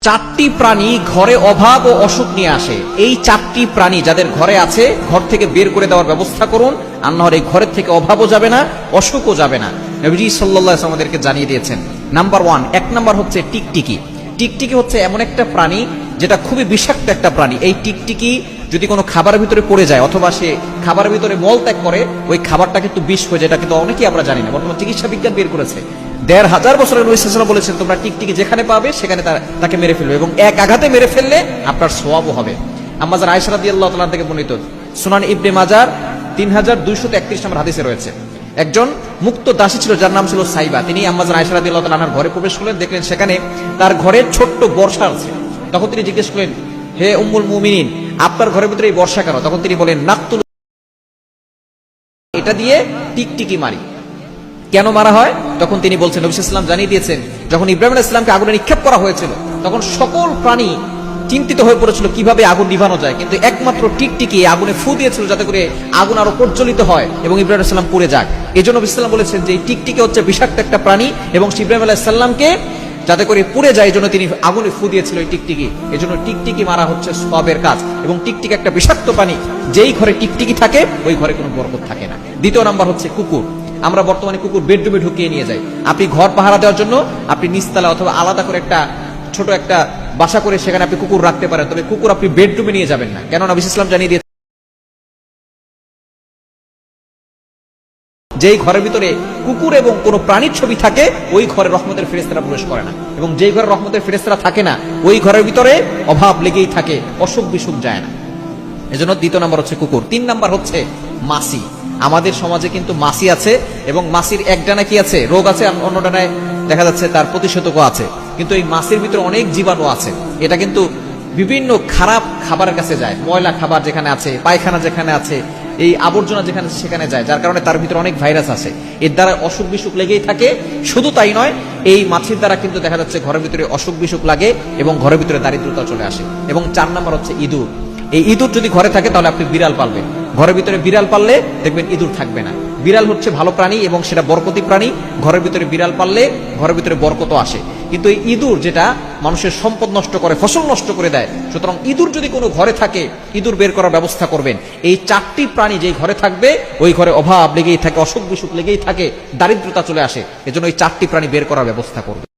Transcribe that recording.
চারটি প্রাণী ঘরে অভাব ও অসুখ নিয়ে আসে। এই চারটি প্রাণী যাদের ঘরে আছে ঘর থেকে বের করে দেওয়ার ব্যবস্থা করুন, আর না হলে এই ঘরের থেকে অভাবও যাবে না, অসুখও যাবে না। নবীজি সাল্লাল্লাহু আলাইহি ওয়াসাল্লাম আমাদেরকে জানিয়ে দিয়েছেন। নাম্বার 1, এক নাম্বার হচ্ছে টিকটিকি। টিকটিকি হচ্ছে এমন একটা প্রাণী যেটা খুবই বিষাক্ত একটা প্রাণী। এই টিকটিকি যদি কোনো খাবারের ভিতরে পড়ে যায় অথবা সে খাবারের ভিতরে মল ত্যাগ করে, ওই খাবারটা কিন্তু বিষ হয়ে যায়। এটা কিন্তু অনেকেই আমরা জানি না, বর্তমান চিকিৎসা বিজ্ঞান বের করেছে। ১৫০০ বছরের নবী সাল্লাল্লাহু আলাইহি ওয়াসাল্লাম বলেছেন তোমরা টিকটিকি যেখানে পাবে সেখানে তাকে মেরে ফেলবে, এবং এক আঘাতে মেরে ফেললে আপনার সওয়াবও হবে। আম্মা জান আয়েশা রাদিয়াল্লাহু তাআলা থেকে বর্ণিত, সুনান ইবনে মাজার ৩২৩১ নম্বর হাদিসে রয়েছে। একজন মুক্ত দাসী ছিল যার নাম ছিল সাইবা। তিনি আম্মা জান আয়েশা রাদিয়াল্লাহু তাআলার ঘরে প্রবেশ করলেন, দেখলেন সেখানে তার ঘরে ছোট্ট বর্ষা আছে। তখন তিনি জিজ্ঞেস করলেন, হে উম্মুল মুমিনিন, আপনার ঘরের ভিতরে এই বর্ষা কেন? তখন তিনি বলেন, নাকতুল, এটা দিয়ে টিকটিকি মারি। কেন মারা হয়? তখন তিনি বলছেন, নবী সাল্লাল্লাহু আলাইহি ওয়াসাল্লাম জানিয়ে দিয়েছেন, যখন ইব্রাহিম আলাইহিস সালামকে আগুনে নিক্ষেপ করা হয়েছিল তখন সকল প্রাণী চিন্তিত হয়ে পড়েছিল কিভাবে আগুন নিভানো যায়, কিন্তু একমাত্র টিকটিকি আগুনে ফু দিয়েছিল যাতে করে আগুন আরো প্রজ্বলিত হয় এবং ইব্রাহিম আলাইহিস সালাম পুড়ে যাক। এজন্য নবী সাল্লাল্লাহু আলাইহি ওয়াসাল্লাম বলেছেন যে এই টিকটিকি হচ্ছে বিষাক্ত একটা প্রাণী, এবং ইব্রাহিম আলাইহিস সালামকে যাতে করে পুড়ে যায় এজন্য তিনি আগুনে ফু দিয়েছিল এই টিকটিকি। এজন্য টিকটিকি মারা হচ্ছে সওয়াবের কাজ, এবং টিকটিকি একটা বিষাক্ত প্রাণী। যেই ঘরে টিকটিকি থাকে ওই ঘরে কোনো বরকত থাকে না। দ্বিতীয় নাম্বার হচ্ছে কুকুর। আমরা বর্তমানে কুকুর বেডরুমে ঢুকিয়ে নিয়ে যাই। আপনি ঘর পাহারা দেওয়ার জন্য আপনি নিচতলা অথবা আলাদা করে একটা ছোট একটা বাসা করে সেখানে আপনি কুকুর রাখতে পারেন, তবে কুকুর আপনি বেডরুমে নিয়ে যাবেন না। কেন? নবী সাল্লাল্লাহু আলাইহি ওয়াসাল্লাম জানিয়ে দিয়েছেন যেই ঘরের ভিতরে কুকুর এবং কোন প্রাণীর ছবি থাকে ওই ঘরে রহমতের ফেরেশতারা প্রবেশ করে না, এবং যেই ঘরে রহমতের ফেরেশতারা থাকে না ওই ঘরের ভিতরে অভাব লেগেই থাকে, অসুখ বিসুখ যায় না। এজন্য দ্বিতীয় নাম্বার হচ্ছে কুকুর। ৩ নাম্বার হচ্ছে মাছি। আমাদের সমাজে কিন্তু মাছি আছে, এবং মাছির এক ডানায় কি আছে? রোগ আছে, অন্য ডানায় দেখা যাচ্ছে তার প্রতিষেধকও আছে। কিন্তু এই মাছির ভিতরে অনেক জীবাণু আছে। এটা কিন্তু বিভিন্ন খারাপ খাবারের কাছে যায়, ময়লা খাবার যেখানে আছে, পায়খানা যেখানে আছে, এই আবর্জনা যেখানে সেখানে যায়, যার কারণে তার ভিতরে অনেক ভাইরাস আছে। এর দ্বারা অসুখ বিসুখ লেগেই থাকে। শুধু তাই নয়, এই মাছির দ্বারা কিন্তু দেখা যাচ্ছে ঘরের ভিতরে অসুখ বিসুখ লাগে এবং ঘরের ভিতরে দারিদ্রতা চলে আসে। এবং ৪ নাম্বার হচ্ছে ইঁদুর। এই ইঁদুর যদি ঘরে থাকে তাহলে আপনি বিড়াল পালবেন। ঘরের ভিতরে বিড়াল পাললে দেখবেন ইঁদুর থাকবে না। বিড়াল হচ্ছে ভালো প্রাণী এবং সেটা বরকতি প্রাণী। ঘরের ভিতরে বিড়াল পাললে ঘরের ভিতরে বরকতও আসে। কিন্তু এই ইঁদুর যেটা মানুষের সম্পদ নষ্ট করে, ফসল নষ্ট করে দেয়। সুতরাং ইঁদুর যদি কোনো ঘরে থাকে ইঁদুর বের করার ব্যবস্থা করবেন। এই 4টি প্রাণী যেই ঘরে থাকবে ওই ঘরে অভাব লেগেই থাকে, অসুখ বিসুখ লেগেই থাকে, দারিদ্রতা চলে আসে। এজন্য এই 4টি প্রাণী বের করার ব্যবস্থা করবে।